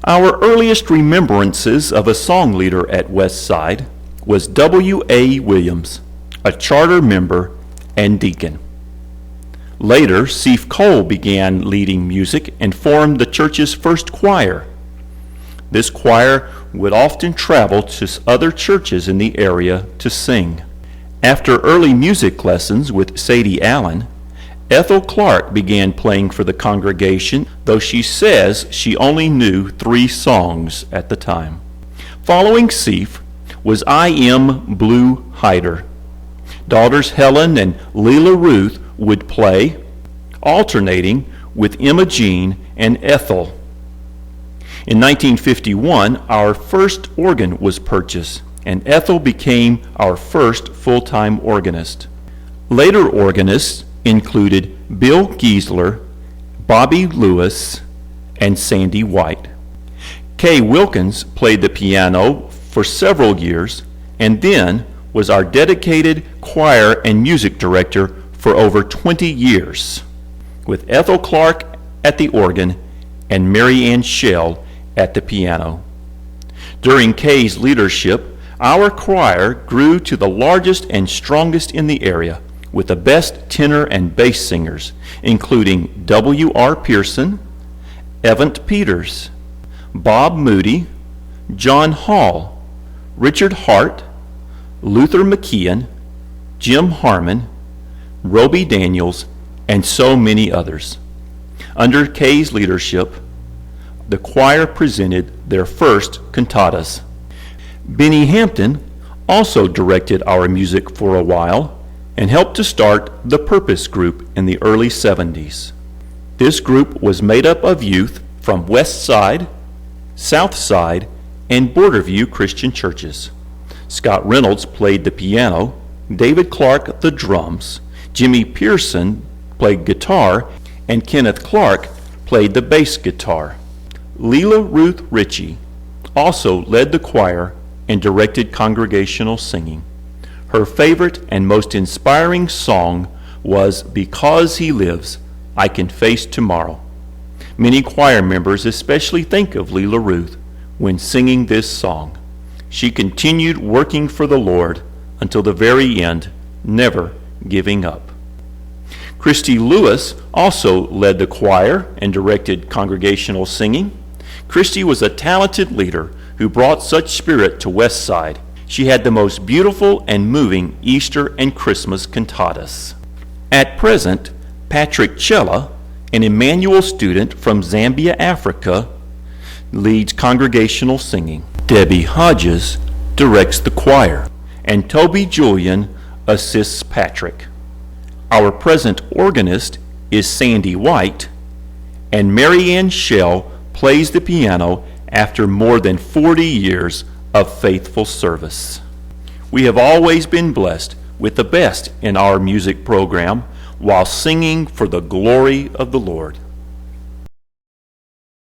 Our earliest remembrances of a song leader at Westside was W.A. Williams, a charter member and deacon. Later, Seif Cole began leading music and formed the church's first choir. This choir would often travel to other churches in the area to sing. After early music lessons with Sadie Allen, Ethel Clark began playing for the congregation, though she says she only knew 3 songs at the time. Following Seif was I. M. Blue Hyder. Daughters Helen and Leela Ruth would play, alternating with Emma Jean and Ethel. In 1951, our first organ was purchased, and Ethel became our first full-time organist. Later organists included Bill Giesler, Bobby Lewis, and Sandy White. Kay Wilkins played the piano for several years and then was our dedicated choir and music director for over 20 years, with Ethel Clark at the organ and Mary Ann Schell at the piano. During Kay's leadership, our choir grew to the largest and strongest in the area, with the best tenor and bass singers, including W.R. Pearson, Evant Peters, Bob Moody, John Hall, Richard Hart, Luther McKeon, Jim Harmon, Roby Daniels, and so many others. Under Kay's leadership, the choir presented their first cantatas. Benny Hampton also directed our music for a while and helped to start the Purpose Group in the early 70s. This group was made up of youth from West Side, South Side, and Borderview Christian churches. Scott Reynolds played the piano, David Clark the drums, Jimmy Pearson played guitar, and Kenneth Clark played the bass guitar. Leela Ruth Ritchie also led the choir and directed congregational singing. Her favorite and most inspiring song was Because He Lives, I Can Face Tomorrow. Many choir members especially think of Leela Ruth when singing this song. She continued working for the Lord until the very end, never giving up. Christy Lewis also led the choir and directed congregational singing. Christy was a talented leader who brought such spirit to Westside. She had the most beautiful and moving Easter and Christmas cantatas. At present, Patrick Chella, an Emmanuel student from Zambia, Africa, leads congregational singing. Debbie Hodges directs the choir, and Toby Julian assists Patrick. Our present organist is Sandy White, and Mary Ann Schell plays the piano after more than 40 years of faithful service. We have always been blessed with the best in our music program while singing for the glory of the Lord.